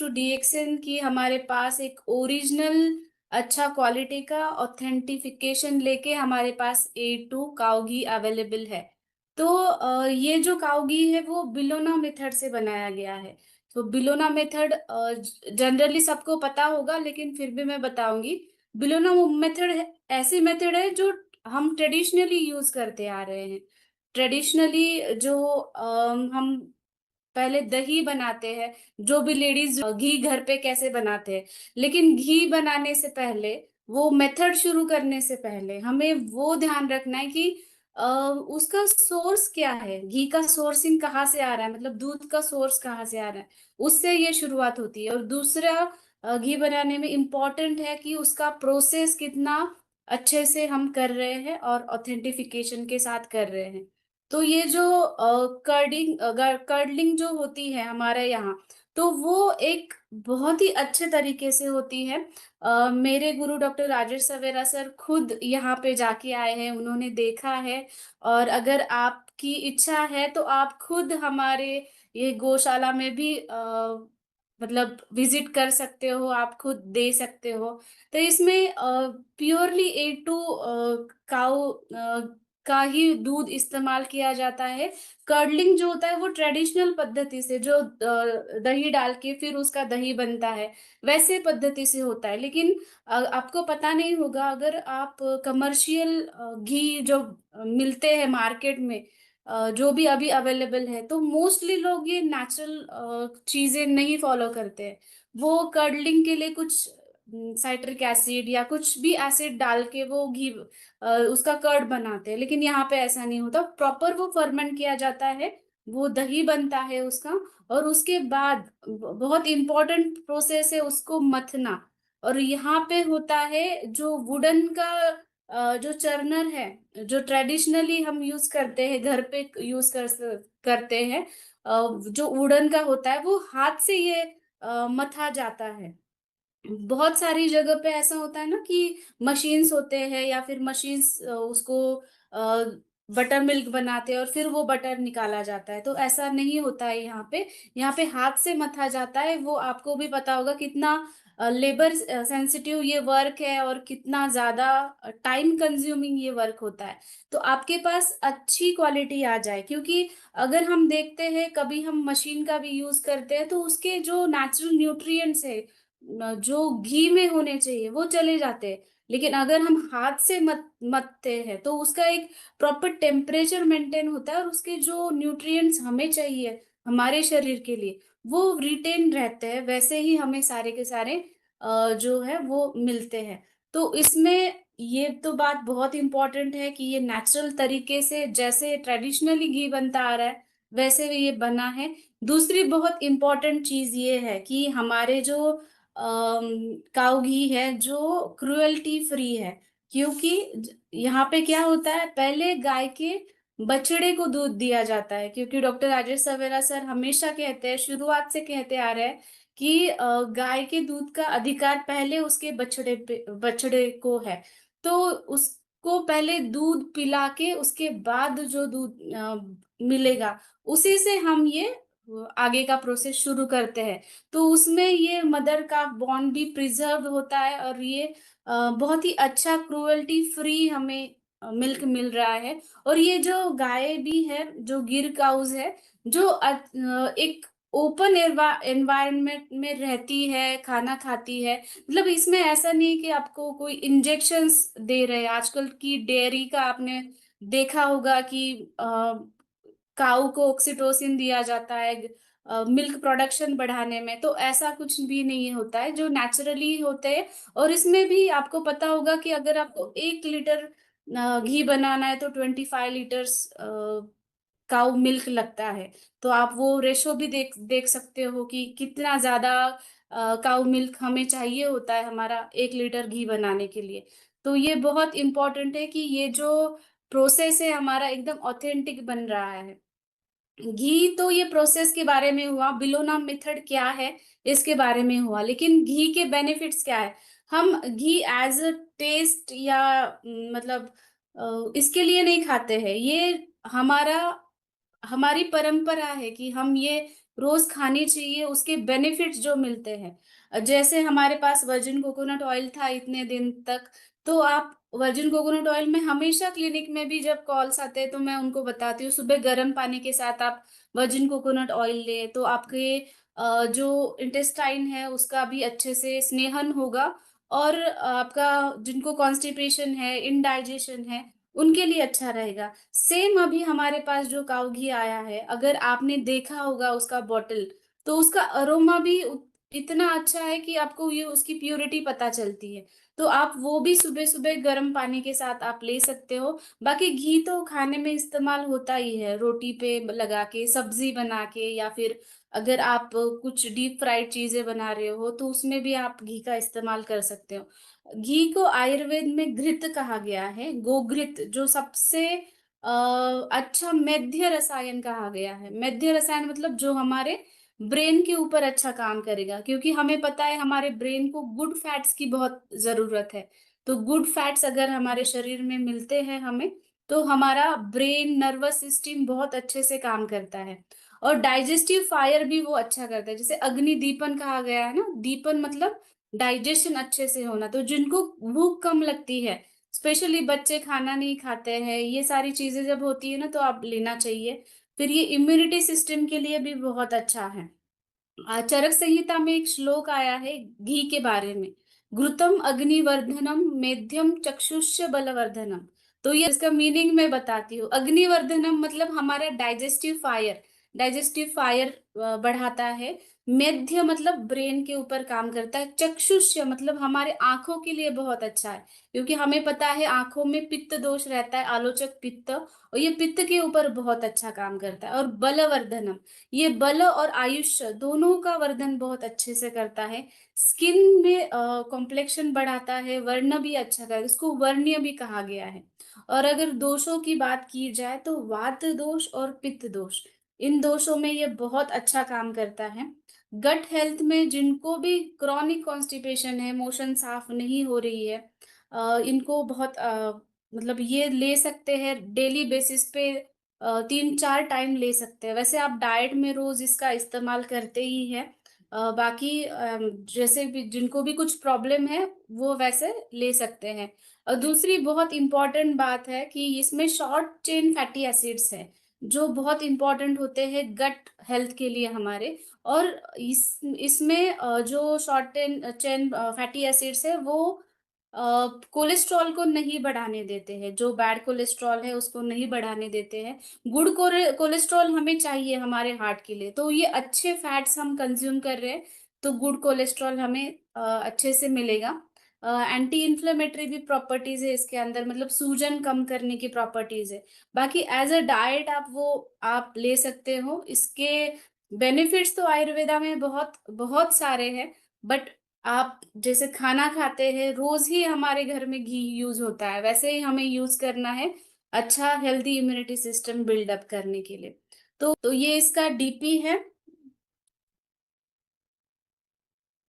To DXN की हमारे पास एक ओरिजिनल अच्छा क्वालिटी का ऑथेंटिफिकेशन लेके हमारे पास A2 काऊ घी अवेलेबल है। तो ये जो काऊ घी है वो बिलोना मेथड से बनाया गया है। तो बिलोना मेथड जनरली सबको पता होगा, लेकिन फिर भी मैं बताऊंगी। बिलोना मेथड ऐसी मेथड है जो हम ट्रेडिशनली यूज करते आ रहे हैं। ट्रेडिशनली जो हम पहले दही बनाते हैं, जो भी लेडीज घी घर पे कैसे बनाते हैं, लेकिन घी बनाने से पहले, वो मेथड शुरू करने से पहले हमें वो ध्यान रखना है कि उसका सोर्स क्या है, घी का सोर्सिंग कहाँ से आ रहा है, मतलब दूध का सोर्स कहाँ से आ रहा है। उससे ये शुरुआत होती है। और दूसरा, घी बनाने में इम्पोर्टेंट है कि उसका प्रोसेस कितना अच्छे से हम कर रहे हैं और ऑथेंटिफिकेशन के साथ कर रहे हैं। तो ये जो कर्डलिंग जो होती है हमारे यहाँ, तो वो एक बहुत ही अच्छे तरीके से होती है। मेरे गुरु डॉक्टर राजेश सवेरा सर खुद यहाँ पे जाके आए हैं, उन्होंने देखा है। और अगर आपकी इच्छा है तो आप खुद हमारे ये गौशाला में भी मतलब विजिट कर सकते हो, आप खुद दे सकते हो। तो इसमें प्योरली A2 काउ का ही दूध इस्तेमाल किया जाता है। कर्डलिंग जो होता है वो ट्रेडिशनल पद्धति से, जो दही डाल के फिर उसका दही बनता है, वैसे पद्धति से होता है। लेकिन आपको पता नहीं होगा, अगर आप कमर्शियल घी जो मिलते हैं मार्केट में, जो भी अभी अवेलेबल है, तो मोस्टली लोग ये नेचुरल चीजें नहीं फॉलो करते हैं। वो कर्डलिंग के लिए कुछ साइट्रिक एसिड या कुछ भी एसिड डाल के वो घी उसका कर्ड बनाते हैं। लेकिन यहाँ पे ऐसा नहीं होता, प्रॉपर वो फर्मेंट किया जाता है, वो दही बनता है उसका। और उसके बाद बहुत इंपॉर्टेंट प्रोसेस है उसको मथना। और यहाँ पे होता है जो वुडन का जो चर्नर है, जो ट्रेडिशनली हम यूज करते हैं, घर पे यूज करते हैं, जो वुडन का होता है, वो हाथ से ये मथा जाता है। बहुत सारी जगह पे ऐसा होता है ना कि मशीन्स होते हैं, या फिर मशीन्स उसको बटर मिल्क बनाते हैं और फिर वो बटर निकाला जाता है। तो ऐसा नहीं होता है यहाँ पे। यहाँ पे हाथ से मथा जाता है। वो आपको भी पता होगा कितना लेबर सेंसिटिव ये वर्क है और कितना ज्यादा टाइम कंज्यूमिंग ये वर्क होता है। तो आपके पास अच्छी क्वालिटी आ जाए, क्योंकि अगर हम देखते हैं कभी हम मशीन का भी यूज करते हैं, तो उसके जो नेचुरल न्यूट्रिएंट्स है जो घी में होने चाहिए वो चले जाते हैं। लेकिन अगर हम हाथ से मथते हैं तो उसका एक प्रॉपर टेम्परेचर मेंटेन होता है, और उसके जो न्यूट्रिएंट्स हमें चाहिए हमारे शरीर के लिए वो रिटेन रहते हैं। वैसे ही हमें सारे के सारे जो है वो मिलते हैं। तो इसमें ये तो बात बहुत इंपॉर्टेंट है कि ये नेचुरल तरीके से जैसे ट्रेडिशनली घी बनता आ रहा है वैसे ये बना है। दूसरी बहुत इंपॉर्टेंट चीज ये है कि हमारे जो काऊ घी है जो क्रुएल्टी फ्री है। क्योंकि यहाँ पे क्या होता है, पहले गाय के बछड़े को दूध दिया जाता है, क्योंकि डॉक्टर राजेश सवेरा सर हमेशा कहते हैं, शुरुआत से कहते आ रहे हैं कि गाय के दूध का अधिकार पहले उसके बछड़े को है। तो उसको पहले दूध पिला के उसके बाद जो दूध मिलेगा, उसी से हम ये आगे का प्रोसेस शुरू करते हैं। तो उसमें ये मदर का बॉन्ड भी प्रिजर्व होता है, और ये बहुत ही अच्छा क्रुएल्टी फ्री हमें मिल्क मिल रहा है। और ये जो गाय भी है, जो गिर काउज है, जो एक ओपन एनवायरनमेंट में रहती है, खाना खाती है। मतलब इसमें ऐसा नहीं कि आपको कोई इंजेक्शंस दे रहे हैं। आजकल की डेयरी का आपने देखा होगा कि काऊ को ऑक्सीटोसिन दिया जाता है मिल्क प्रोडक्शन बढ़ाने में। तो ऐसा कुछ भी नहीं होता है, जो नेचुरली होते हैं। और इसमें भी आपको पता होगा कि अगर आपको 1 लीटर घी बनाना है तो 25 लीटर्स काऊ मिल्क लगता है। तो आप वो रेशो भी देख देख सकते हो कि कितना ज्यादा काऊ मिल्क हमें चाहिए होता है हमारा 1 लीटर घी बनाने के लिए। तो ये बहुत इंपॉर्टेंट है कि ये जो प्रोसेस है हमारा एकदम ऑथेंटिक बन रहा है। घी तो ये प्रोसेस के बारे में हुआ, बिलोना मेथड क्या है इसके बारे में हुआ। लेकिन घी के बेनिफिट्स क्या है? हम घी एज अ टेस्ट या मतलब इसके लिए नहीं खाते हैं। ये हमारा हमारी परंपरा है कि हम ये रोज खानी चाहिए, उसके बेनिफिट्स जो मिलते हैं। जैसे हमारे पास वर्जिन कोकोनट ऑयल था इतने दिन तक, तो आप वर्जिन कोकोनट ऑयल में हमेशा क्लिनिक में भी जब कॉल्स आते हैं तो मैं उनको बताती हूँ सुबह गर्म पानी के साथ आप वर्जिन कोकोनट ऑयल लें, तो आपके जो इंटेस्टाइन है उसका भी अच्छे से स्नेहन होगा, और आपका जिनको कॉन्स्टिपेशन है, इनडाइजेशन है, उनके लिए अच्छा रहेगा। सेम अभी हमारे पास जो काऊ घी आया है, अगर आपने देखा होगा उसका बॉटल, तो उसका अरोमा भी इतना अच्छा है कि आपको ये उसकी प्योरिटी पता चलती है। तो आप वो भी सुबह-सुबह गर्म पानी के साथ आप ले सकते हो। बाकी घी तो खाने में इस्तेमाल होता ही है, रोटी पे लगा के, सब्जी बना के, या फिर अगर आप कुछ डीप फ्राइड चीज़ें बना रहे हो, तो उसमें भी आप घी का इस्तेमाल कर सकते हो। घी को आयुर्वेद में घृत कहा गया है, गोघृत, जो सबसे अच्छा मेध्य रसायन कहा गया है। मेध्य रसायन मतलब जो हमारे ब्रेन के ऊपर अच्छा काम करेगा, क्योंकि हमें पता है हमारे ब्रेन को गुड फैट्स की बहुत ज़रूरत है। तो गुड फैट्स अगर हमारे शरीर में मिलते हैं हमें, तो हमारा ब्रेन, नर्वस सिस्टम बहुत अच्छे से काम करता है। और डाइजेस्टिव फायर भी वो अच्छा करता है। जैसे अग्नि दीपन कहा गया है ना, दीपन मतलब डाइजेशन अच्छे से होना। तो जिनको भूख कम लगती है, स्पेशली बच्चे खाना नहीं खाते हैं, ये सारी चीजें जब होती है ना, तो आप लेना चाहिए। फिर ये इम्यूनिटी सिस्टम के लिए भी बहुत अच्छा है। चरक संहिता में एक श्लोक आया है घी के बारे में, घृतम अग्निवर्धनम मेध्यम चक्षुष्य बलवर्धनम। तो ये इसका मीनिंग मैं बताती हूँ। अग्निवर्धनम मतलब हमारा डाइजेस्टिव फायर बढ़ाता है। मेध्य मतलब ब्रेन के ऊपर काम करता है। चक्षुष्य मतलब हमारे आंखों के लिए बहुत अच्छा है, क्योंकि हमें पता है आंखों में पित्त दोष रहता है, आलोचक पित्त, और ये पित्त के ऊपर बहुत अच्छा काम करता है। और बलवर्धनम, ये बल और आयुष्य दोनों का वर्धन बहुत अच्छे से करता है। स्किन में कॉम्प्लेक्शन बढ़ाता है, वर्ण भी अच्छा करता है, इसको वर्ण्य भी कहा गया है। और अगर दोषों की बात की जाए तो वात दोष और पित्त दोष, इन दोषों में ये बहुत अच्छा काम करता है। गट हेल्थ में जिनको भी क्रॉनिक कॉन्स्टिपेशन है, मोशन साफ नहीं हो रही है, इनको बहुत मतलब ये ले सकते हैं डेली बेसिस पे, 3-4 टाइम ले सकते हैं। वैसे आप डाइट में रोज़ इसका इस्तेमाल करते ही हैं। बाकी जैसे भी जिनको भी कुछ प्रॉब्लम है, वो वैसे ले सकते हैं। और दूसरी बहुत इम्पोर्टेंट बात है कि इसमें शॉर्ट चेन फैटी एसिड्स हैं, जो बहुत इम्पोर्टेंट होते हैं गट हेल्थ के लिए हमारे। और इसमें जो शॉर्ट चेन फैटी एसिड्स है, वो कोलेस्ट्रॉल को नहीं बढ़ाने देते हैं, जो बैड कोलेस्ट्रॉल है उसको नहीं बढ़ाने देते हैं। गुड कोलेस्ट्रॉल हमें चाहिए हमारे हार्ट के लिए, तो ये अच्छे फैट्स हम कंज्यूम कर रहे हैं, तो गुड कोलेस्ट्रॉल हमें अच्छे से मिलेगा। एंटी इन्फ्लेमेटरी भी प्रॉपर्टीज है इसके अंदर, मतलब सूजन कम करने की प्रॉपर्टीज है। बाकी एज अ डाइट आप ले सकते हो। इसके बेनिफिट्स तो आयुर्वेदा में बहुत बहुत सारे हैं, बट आप जैसे खाना खाते हैं, रोज ही हमारे घर में घी यूज होता है, वैसे ही हमें यूज करना है अच्छा हेल्दी इम्यूनिटी सिस्टम बिल्डअप करने के लिए। तो ये इसका डीपी है।